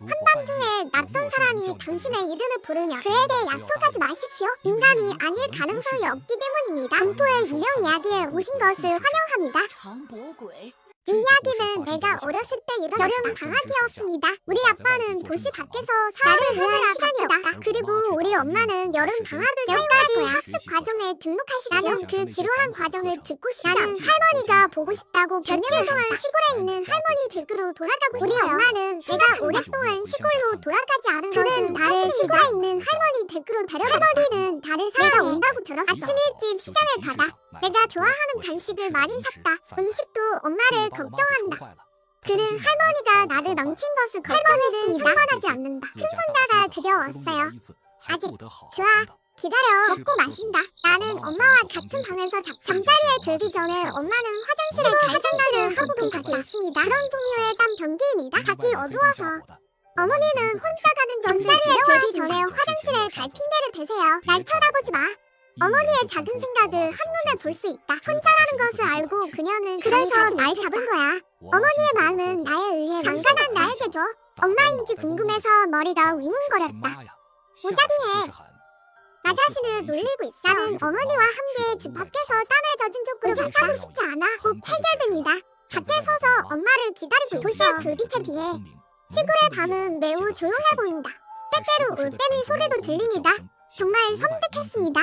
한밤중에 낯선 사람이 당신의 이름을 부르며 그에 대해 약속하지 마십시오. 인간이 아닐 가능성이 없기 때문입니다. 공포의 유령 이야기에 오신 것을 환영합니다. 이 이야기는 내가 어렸을 때 일어났다. 여름 방학이었습니다. 우리 아빠는 도시 밖에서 사업을 하느라 시간이었다. 그리고 우리 엄마는 여름 방학을 사용할 거야. 학습 과정에 등록하십시오. 나는 그 지루한 과정을 듣고 싶지 않다. 나는 할머니가 보고 싶다고 며칠 동안 시골에 있는 할머니 댁으로 돌아가고 싶어요. 우리 엄마는 내가 오랫동안 시골로 돌아가지 않은 것은 나를 시골에 있는 할머니 댁으로 데려가. 할머니는 다른 사람이 온다고 들었어. 아침 일찍 시장에 가다 내가 좋아하는 간식을 많이 샀다. 음식도 엄마를 걱정한다. 그는 할머니가 나를 망친 것을 걱정했으니 상관하지 않는다. 큰손자가 들여왔어요. 아직 좋아. 기다려. 먹고 마신다. 나는 엄마와 같은 방에서 잠자리에 들기 전에 엄마는 화장실을 하고 계셨습니다. 그런 종류의 땀 변기입니다. 밖이 어두워서 어머니는 혼자 가는 것을 잠자리에 들기 전에 화장실에 갈 핑계를 대세요. 날 쳐다보지 마. 어머니의 작은 생각을 한눈에 볼 수 있다. 혼자라는 것을 알고 그녀는 그래서 날 잡은 거야. 어머니의 마음은 나에 의해 잠깐만 나에게 줘. 엄마인지 궁금해서 머리가 윙윙거렸다. 오자비해. 나 자신을 놀리고 있어. 나는 어머니와 함께 집 밖에서 땀에 젖은 쪽으로 사고 싶지 않아. 곧 해결됩니다. 밖에 서서 엄마를 기다리고 있어. 도시의 불빛에 비해 시골의 밤은 매우 조용해 보인다. 때때로 올빼미 소리도 들립니다. 정말 섬뜩했습니다.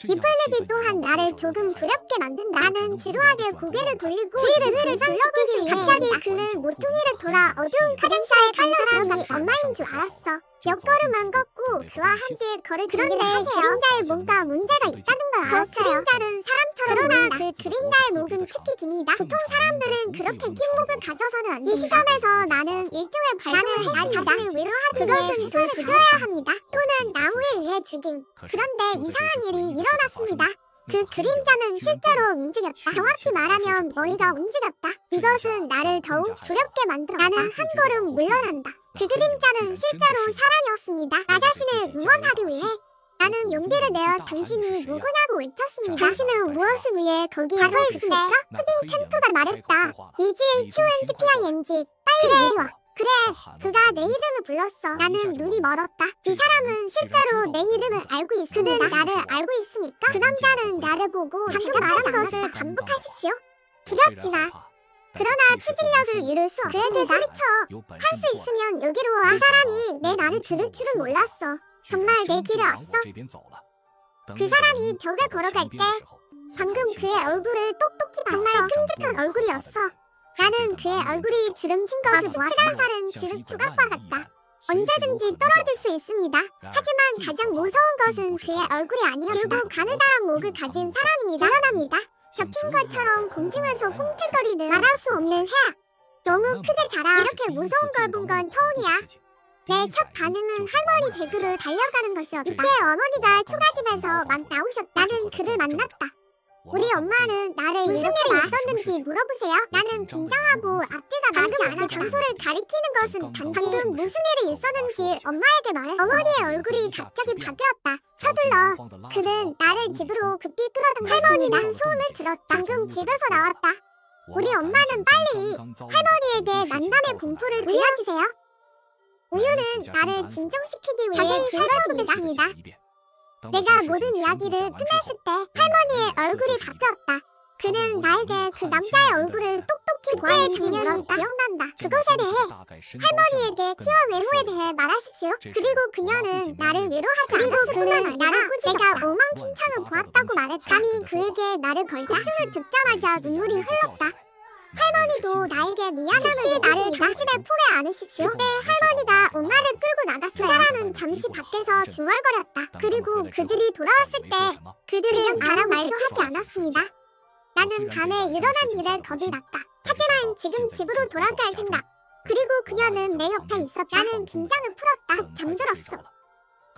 이풀잎이 또한 나를 조금 두렵게 만든다. 나는 지루하게 고개를 돌리고 주위를 상시키기 위해 갑자기 그는 모퉁이를 돌아 어두운 카덴사에 간 사람이 엄마인 줄 알았어. 몇 걸음만 걷고 그와 함께 걸을 준비를 하세요. 그림자의 뭔가 문제가 있다는 걸 알았어요. 그림자는 사람처럼 그러나 그 그림자의 목은 특히 깁니다. 보통 사람들은 그렇게 긴 목을 가져서는 안 됩니다. 이 시점에서 나는 일종의 발상을 나 자신을 위로하기 위해 최선을 다해야 합니다. 또는 나무에 의해 죽임. 그런데 이상한 일이 일어났습니다. 그 그림자는 실제로 움직였다. 정확히 말하면 머리가 움직였다. 이것은 나를 더욱 두렵게 만들었다. 나는 한 걸음 물러난다. 그 그림자는 실제로 사람이었습니다. 나 자신을 응원하기 위해 나는 용기를 내어 당신이 누구냐고 외쳤습니다. 당신은 무엇을 위해 거기에 가서 있습니까? 푸딩 캠프가 말했다. EGHONGPING 빨리 이리 와. 그래, 그가 내 이름을 불렀어. 나는 눈이 멀었다. 이 사람은 실제로 내 이름을 알고 있습니다. 그는 나를 알고 있습니까? 그 남자는 나를 보고 방금 말한 것을 반복하십시오. 두렵지 마. 그러나 추진력을 잃을 수 없습니다. 그에게 소리쳐. 할 수 있으면 여기로 와. 이 사람이 내 말을 들을 줄은 몰랐어. 정말 내 길에 왔어. 그 사람이 벽에 걸어갈 때 방금 그의 얼굴을 똑똑히 봤어. 정말 끔찍한 얼굴이었어. 나는 그의 얼굴이 주름진 것을 보았다. 칠한 살은 조각과 같다. 언제든지 떨어질 수 있습니다. 하지만 가장 무서운 것은 그의 얼굴이 아니었다. 그리고 가느다란 목을 가진 사람입니다. 대단합니다. 접힌 것처럼 공중에서 꿈틀거리는 말할 수 없는 해악. 너무 크게 자라. 이렇게 무서운 걸 본 건 처음이야. 내 첫 반응은 할머니 댁으로 달려가는 것이었다. 이때 어머니가 초가집에서 막 나오셨다. 나는 그를 만났다. 우리 엄마는 나를 무슨 일이 있었는지 물어보세요. 나는 긴장하고 앞뒤가 맞지 않아. 장소를 가리키는 것은 단지 방금 무슨 일이 있었는지 엄마에게 말했어. 어머니의 얼굴이 갑자기 바뀌었다. 서둘러. 그는 나를 집으로 급히 끌어당겼습니다. 할머니는 소음을 들었다. 방금 집에서 나왔다. 우리 엄마는 빨리 할머니에게 만남의 공포를 들려주세요. 우유는 나를 진정시키기 위해 길어지겠습니다. 내가 모든 이야기를 끝냈을 때 할머니의 얼굴이 바뀌었다. 그는 나에게 그 남자의 얼굴을 똑똑히 보아의 장면이 기억난다. 그것에 대해 할머니에게 키와 외모에 대해 말하십시오. 그리고 그녀는 나를 위로하지 그리고 그는 나를 내가 엉망진창을 보았다고 말했다. 감히 그에게 나를 걸다. 고충을 듣자마자 눈물이 흘렀다. 할머니도 나에게 미안함을 나를 당신의 품에 안으십시오. 그때 할머니가 엄마를 끌고 나갔어요. 그 사람은 잠시 밖에서 중얼거렸다. 그리고 그들이 돌아왔을 때 그들은 아무 말도 하지 않았습니다. 나는 밤에 일어난 일에 겁이 났다. 하지만 지금 집으로 돌아갈 생각. 그리고 그녀는 내 옆에 있었다. 나는 긴장을 풀었다. 푹 잠들었어.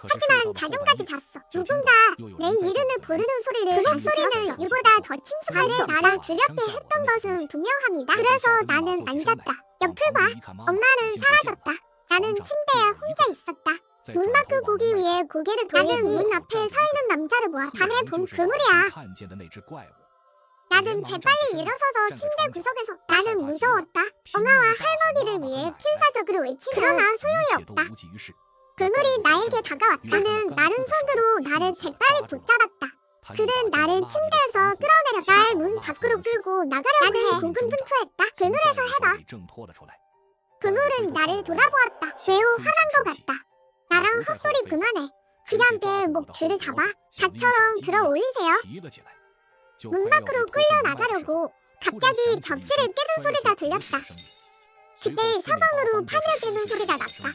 하지만 자정까지 잤어. 누군가 내 이름을 부르는 소리를 그 목소리는 이보다 더 친숙해서 나를 두렵게 했던 것은 분명합니다. 그래서 나는 앉았다. 옆을 봐. 엄마는 사라졌다. 나는 침대에 혼자 있었다. 문 밖을 보기 위해 고개를 돌리니 문 앞에 서 있는 남자를 보아. 밤에 본 그물이야. 나는 재빨리 일어서서 침대 구석에서 나는 무서웠다. 엄마와 할머니를 위해 필사적으로 외치고 그러나 소용이 없다. 괴물이 나에게 다가왔다. 그는 마른 손으로 나를 재빨리 붙잡았다. 그는 나를 침대에서 끌어내려 날 문 밖으로 끌고 나가려고 해. 고군분투했다. 괴물에서 해봐. 괴물은 나를 돌아보았다. 매우 화난 것 같다. 나랑 헛소리 그만해. 그냥 내 목 뒤를 잡아. 닭처럼 들어 올리세요. 문 밖으로 끌려 나가려고 갑자기 접시를 깨는 소리가 들렸다. 그때 사방으로 판을 깨는 소리가 났다.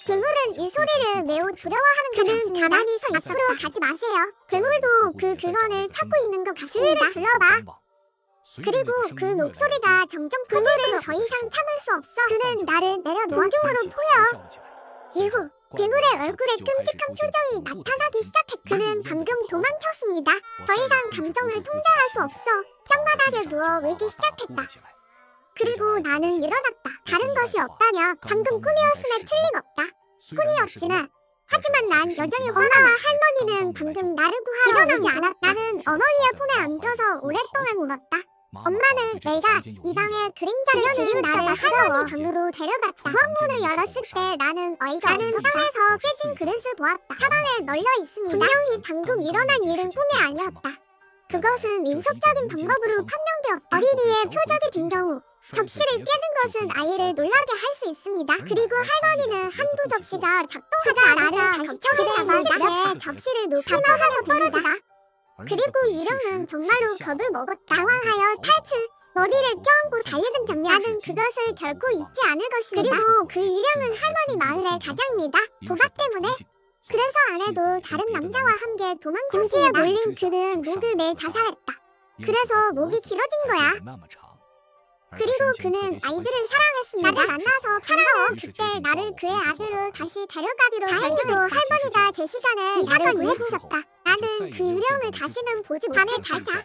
괴물은 이 소리를 매우 두려워하는 것 같습니다. 그는 가만히 서 있어. 앞으로 가지 마세요. 괴물도 그 근원을 찾고 있는 것 같습니다. 주위를 둘러봐. 그리고 그 목소리가 점점 괴물은 더 이상 참을 수 없어. 그는 나를 내려놓아 공중으로 보여. 이후 괴물의 얼굴에 끔찍한 표정이 나타나기 시작했다. 그는 방금 도망쳤습니다. 더 이상 감정을 통제할 수 없어. 땅바닥에 누워 울기 시작했다. 그리고 나는 일어났다. 다른 것이 없다며 방금 꿈이었음에 틀림없다. 꿈이었지만 하지만 난 여전히 엄마와 할머니는 방금 나를 구하러 오지 않았다. 나는 어머니의 손에 안겨서 오랫동안 울었다. 엄마는 내가 이 방에 그림자를 그리운 나를 할머니 방으로 데려갔다. 부엌문을 열었을 때 나는 어이가 없어 사방에서 깨진 그릇을 보았다. 사방에 널려 있습니다. 분명히 방금 일어난 일은 꿈이 아니었다. 그것은 민속적인 방법으로 판명되었다. 어린이의 표적이 든 경우 접시를 깨는 것은 아이를 놀라게 할 수 있습니다. 그리고 할머니는 한두 접시가 작동하지 않으면 다시 접시를 접시를 높이 나가서 떨어지다. 그리고 유령은 정말로 겁을 먹었다. 당황하여 탈출, 머리를 껴안고 달리는 장면. 나는 그것을 결코 잊지 않을 것입니다. 그리고 그 유령은 할머니 마을의 가장입니다. 도박 때문에. 그래서 아내도 다른 남자와 함께 도망쳤습니다. 궁지에 몰린 그는 목을 매 자살했다. 그래서 목이 길어진 거야. 그리고 그는 아이들을 사랑했습니다. 나를 만나서 반가워. 그때 나를 그의 아들로 다시 데려가기로 다행히도 할머니가 제 시간에 나를 구해주셨다. 나는 그 유령을 다시는 보지 못해. 밤에 잘 자.